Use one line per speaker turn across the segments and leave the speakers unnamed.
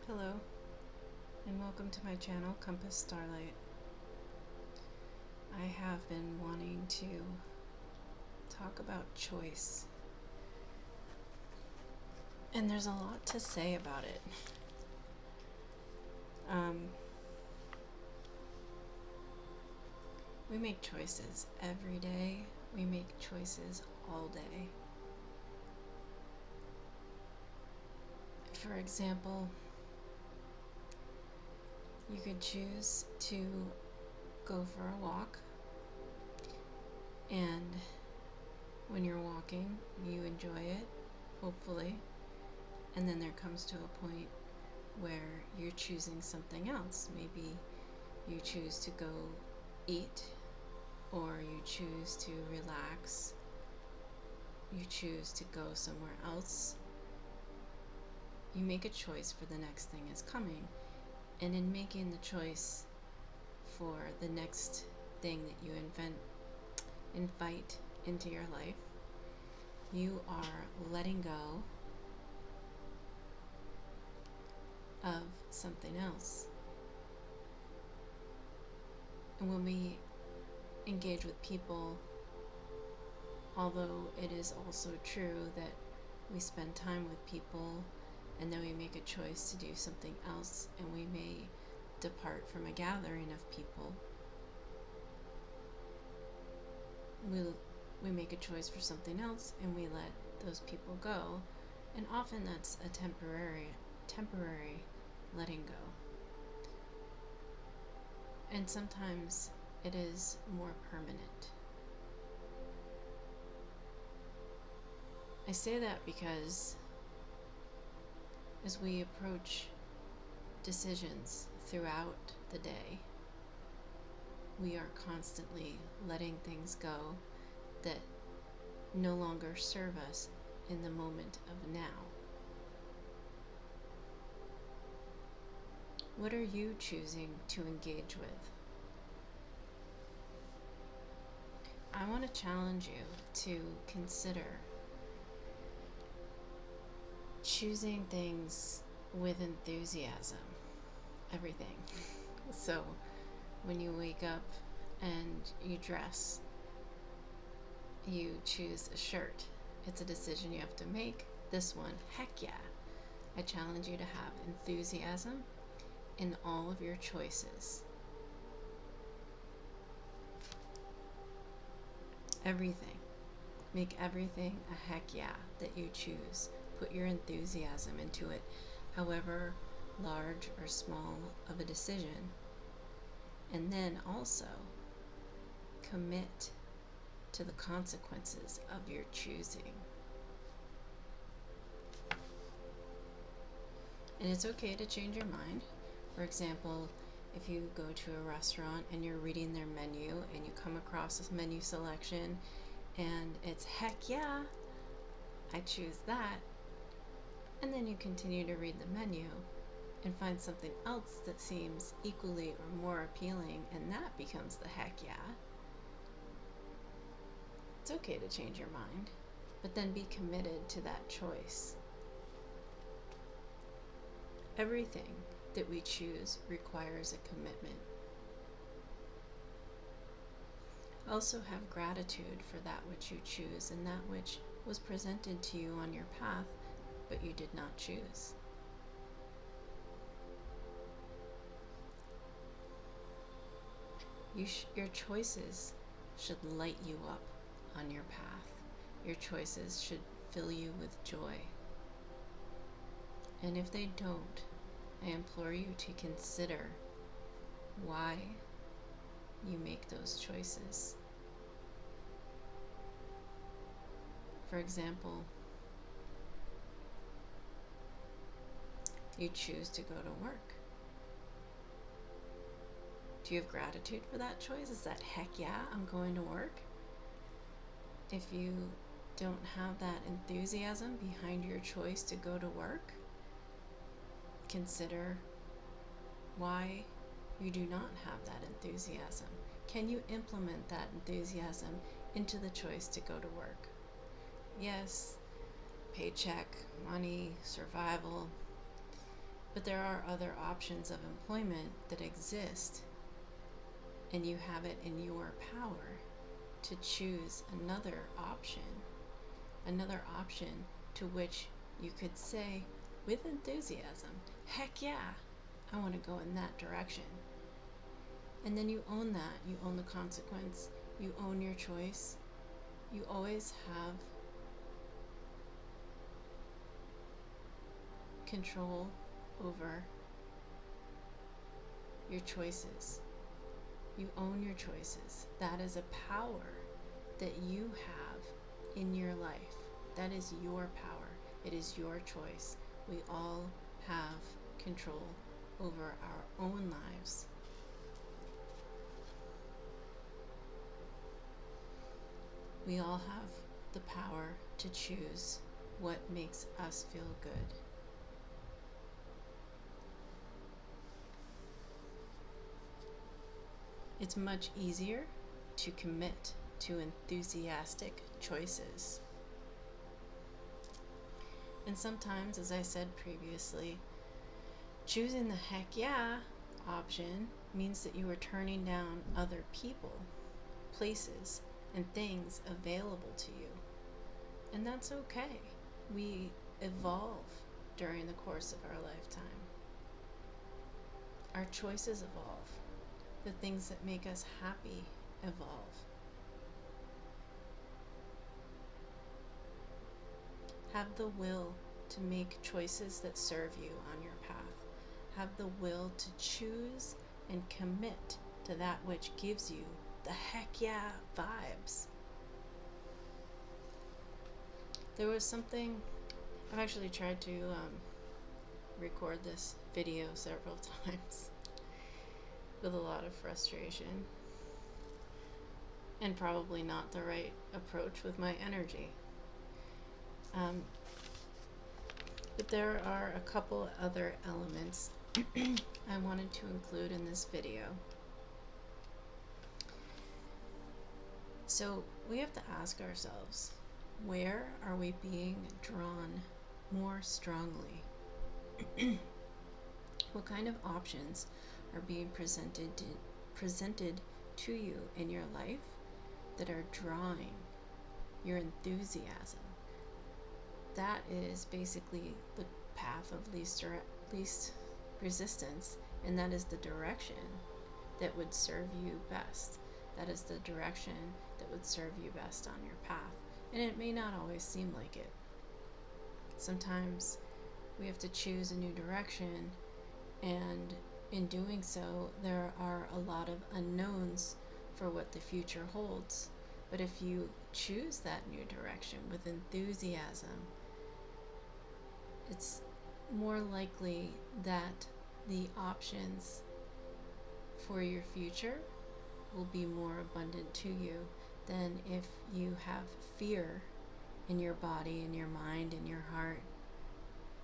Hello, and welcome to my channel, Compass Starlight. I have been wanting to talk about choice, and there's a lot to say about it. We make choices every day, we make choices all day. For example, you could choose to go for a walk, and when you're walking, you enjoy it, hopefully, and then there comes to a point where you're choosing something else. Maybe you choose to go eat, or you choose to relax, you choose to go somewhere else. You make a choice for the next thing is coming, and in making the choice for the next thing that you invite into your life, you are letting go of something else. And when we engage with people, although it is also true that we spend time with people and then we make a choice to do something else, and we may depart from a gathering of people, we make a choice for something else and we let those people go, and often that's a temporary letting go. And sometimes it is more permanent. I say that because as we approach decisions throughout the day, we are constantly letting things go that no longer serve us in the moment of now. What are you choosing to engage with? I want to challenge you to consider choosing things with enthusiasm. Everything. So, when you wake up and you dress, you choose a shirt. It's a decision you have to make. This one, heck yeah. I challenge you to have enthusiasm in all of your choices. Everything. Make everything a heck yeah that you choose. Put your enthusiasm into it, however large or small of a decision. And then also commit to the consequences of your choosing. And it's okay to change your mind. For example, if you go to a restaurant and you're reading their menu and you come across this menu selection and it's heck yeah, I choose that, and then you continue to read the menu and find something else that seems equally or more appealing, and that becomes the heck yeah. It's okay to change your mind, but then be committed to that choice. Everything that we choose requires a commitment. Also have gratitude for that which you choose and that which was presented to you on your path, but you did not choose. Your choices should light you up on your path. Your choices should fill you with joy. And if they don't, I implore you to consider why you make those choices. For example, you choose to go to work. Do you have gratitude for that choice? Is that heck yeah, I'm going to work? If you don't have that enthusiasm behind your choice to go to work, consider why you do not have that enthusiasm. Can you implement that enthusiasm into the choice to go to work? Yes, paycheck, money, survival, but there are other options of employment that exist, and you have it in your power to choose another option to which you could say with enthusiasm, heck yeah, I want to go in that direction. And then you own that. You own the consequence. You own your choice. You always have control over your choices. You own your choices. That is a power that you have in your life. That is your power. It is your choice. We all have control over our own lives. We all have the power to choose what makes us feel good. It's much easier to commit to enthusiastic choices. And sometimes, as I said previously, choosing the heck yeah option means that you are turning down other people, places, and things available to you. And that's okay. We evolve during the course of our lifetime. Our choices evolve. The things that make us happy evolve. Have the will to make choices that serve you on your path. Have the will to choose and commit to that which gives you the heck yeah vibes. There was something, I've actually tried to record this video several times with a lot of frustration and probably not the right approach with my energy. But there are a couple other elements I wanted to include in this video. So we have to ask ourselves, where are we being drawn more strongly? What kind of options are being presented to you in your life that are drawing your enthusiasm? That is basically the path of least resistance, and that is the direction that would serve you best. That is the direction that would serve you best on your path. And it may not always seem like it. Sometimes we have to choose a new direction, and in doing so, there are a lot of unknowns for what the future holds. But if you choose that new direction with enthusiasm, it's more likely that the options for your future will be more abundant to you than if you have fear in your body, in your mind, in your heart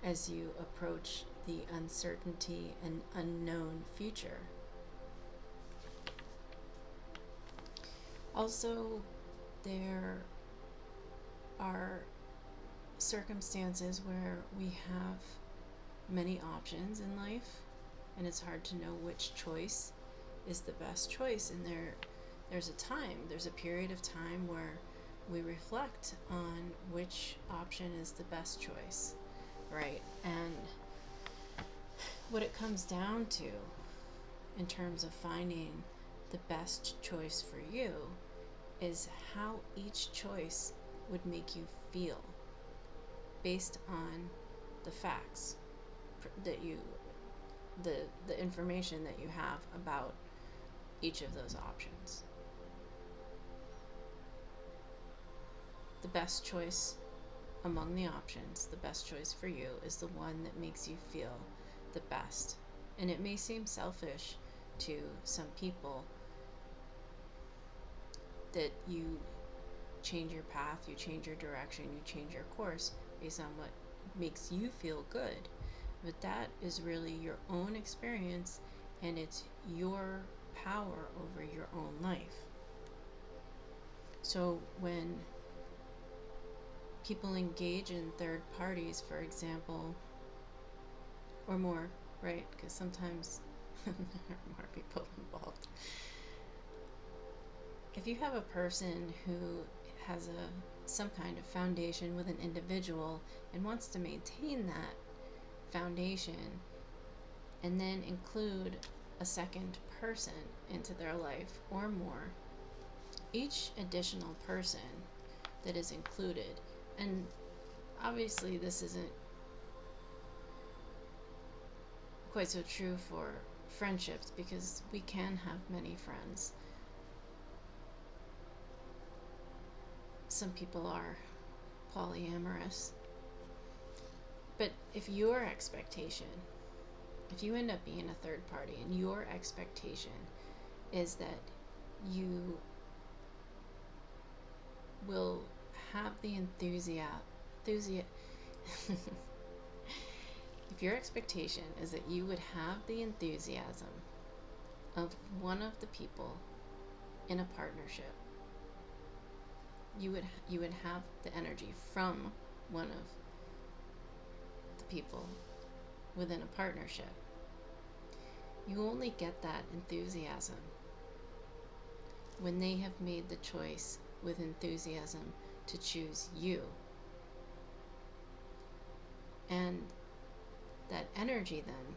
as you approach the uncertainty and unknown future. Also, there are circumstances where we have many options in life, and it's hard to know which choice is the best choice. And there's a period of time where we reflect on which option is the best choice, right? And what it comes down to in terms of finding the best choice for you is how each choice would make you feel based on the facts that the information that you have about each of those options. The best choice among the options, the best choice for you is the one that makes you feel the best. And it may seem selfish to some people that you change your path, you change your direction, you change your course based on what makes you feel good. But that is really your own experience, and it's your power over your own life. So when people engage in third parties, for example, or more right? Because sometimes there are more people involved. If you have a person who has some kind of foundation with an individual and wants to maintain that foundation and then include a second person into their life or more, each additional person that is included, and obviously this isn't quite so true for friendships because we can have many friends. Some people are polyamorous. But if your expectation, if you end up being a third party and your expectation is that you will have the if your expectation is that you would have the enthusiasm of one of the people in a partnership, you would have the energy from one of the people within a partnership. You only get that enthusiasm when they have made the choice with enthusiasm to choose you. And that energy then,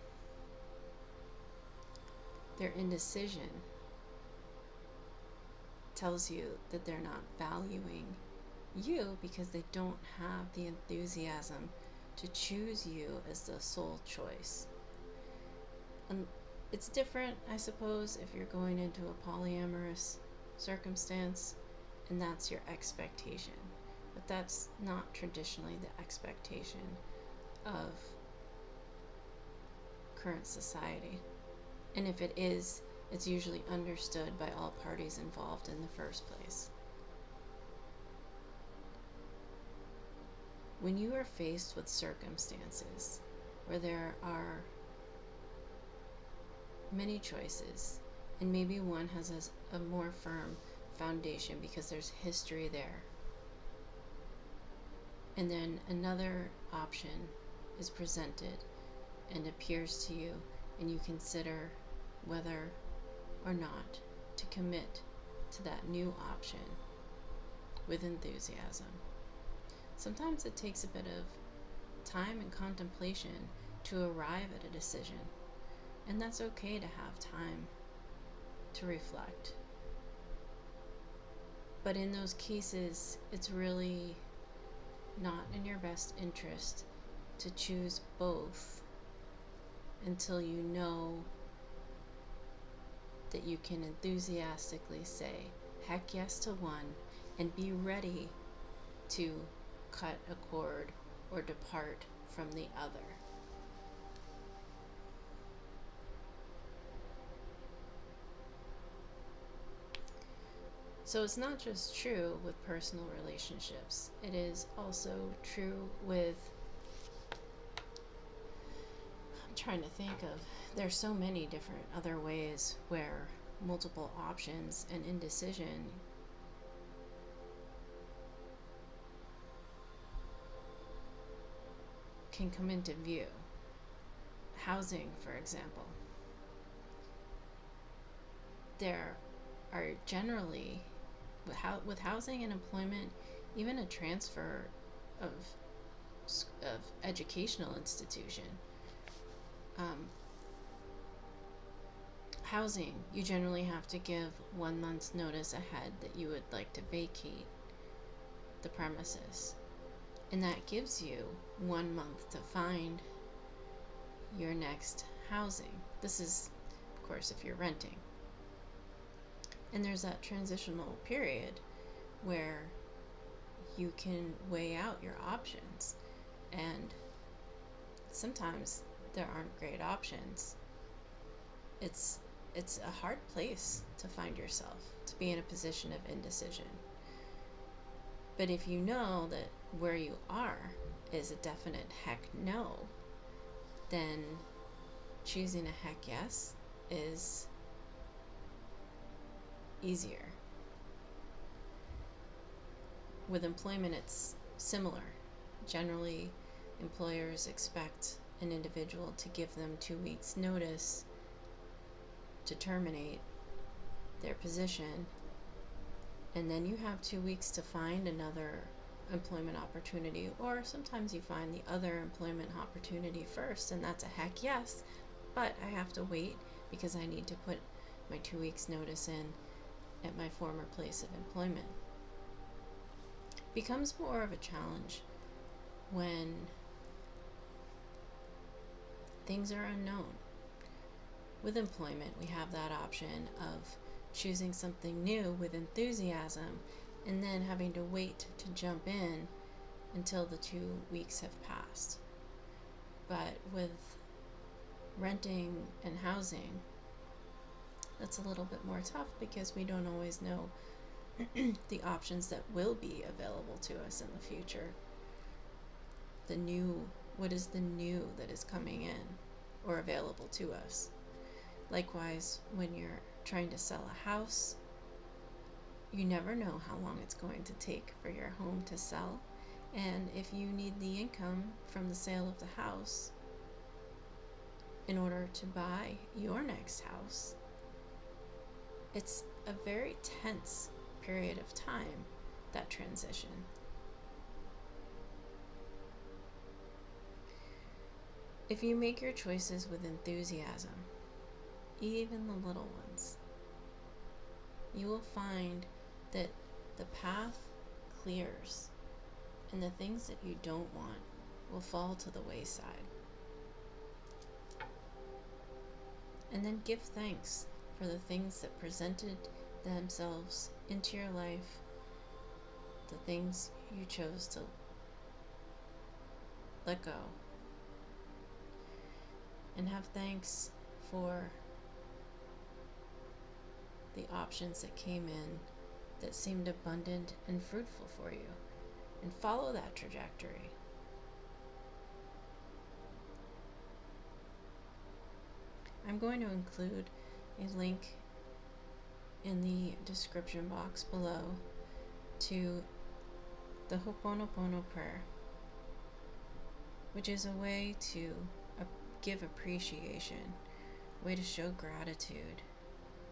their indecision, tells you that they're not valuing you because they don't have the enthusiasm to choose you as the sole choice. And it's different, I suppose, if you're going into a polyamorous circumstance and that's your expectation. But that's not traditionally the expectation of current society. And if it is, it's usually understood by all parties involved in the first place. When you are faced with circumstances where there are many choices, and maybe one has a more firm foundation because there's history there, and then another option is presented and appears to you, and you consider whether or not to commit to that new option with enthusiasm. Sometimes it takes a bit of time and contemplation to arrive at a decision, and that's okay to have time to reflect. But in those cases, it's really not in your best interest to choose both until you know that you can enthusiastically say heck yes to one and be ready to cut a cord or depart from the other. So it's not just true with personal relationships, it is also true with, I'm trying to think of, there's so many different other ways where multiple options and indecision can come into view. Housing, for example. There are generally, with housing and employment, even a transfer of educational institution. Housing, you generally have to give 1 month's notice ahead that you would like to vacate the premises. And that gives you 1 month to find your next housing. This is, of course, if you're renting. And there's that transitional period where you can weigh out your options. And sometimes there aren't great options. It's a hard place to find yourself, to be in a position of indecision. But if you know that where you are is a definite heck no, then choosing a heck yes is easier. With employment, it's similar. Generally, employers expect an individual to give them 2 weeks notice to terminate their position, and then you have 2 weeks to find another employment opportunity, or sometimes you find the other employment opportunity first, and that's a heck yes, but I have to wait because I need to put my 2 weeks notice in at my former place of employment. Becomes more of a challenge when things are unknown. With employment, we have that option of choosing something new with enthusiasm and then having to wait to jump in until the 2 weeks have passed. But with renting and housing, that's a little bit more tough because we don't always know the options that will be available to us in the future. What is the new that is coming in or available to us? Likewise, when you're trying to sell a house, you never know how long it's going to take for your home to sell. And if you need the income from the sale of the house in order to buy your next house, it's a very tense period of time, that transition. If you make your choices with enthusiasm, even the little ones, you will find that the path clears and the things that you don't want will fall to the wayside. And then give thanks for the things that presented themselves into your life, the things you chose to let go. And have thanks for the options that came in that seemed abundant and fruitful for you, and follow that trajectory. I'm going to include a link in the description box below to the Ho'oponopono prayer, which is a way to give appreciation, a way to show gratitude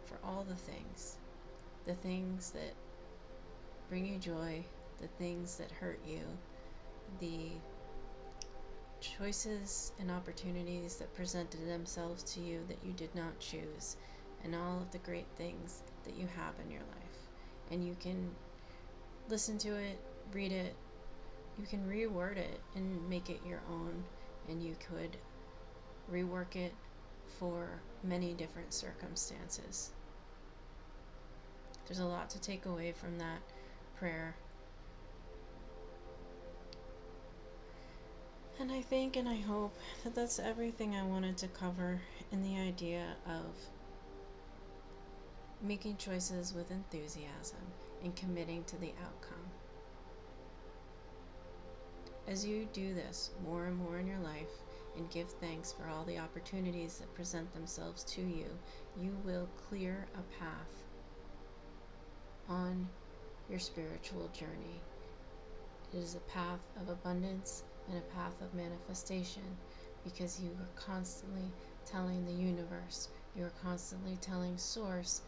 for all the things that bring you joy, the things that hurt you, the choices and opportunities that presented themselves to you that you did not choose, and all of the great things that you have in your life. And you can listen to it, read it, you can reword it and make it your own, and you could rework it for many different circumstances. There's a lot to take away from that prayer. And I think and I hope that that's everything I wanted to cover in the idea of making choices with enthusiasm and committing to the outcome. As you do this more and more in your life and give thanks for all the opportunities that present themselves to you, you will clear a path on your spiritual journey. It is a path of abundance and a path of manifestation, because you are constantly telling the universe, you are constantly telling Source,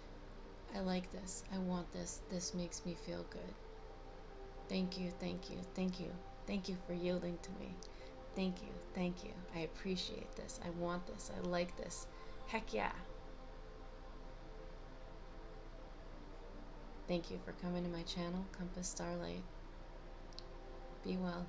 I like this, I want this, this makes me feel good. Thank you, thank you, thank you. Thank you for yielding to me. Thank you, thank you. I appreciate this. I want this. I like this. Heck yeah. Thank you for coming to my channel, Compass Starlight. Be well.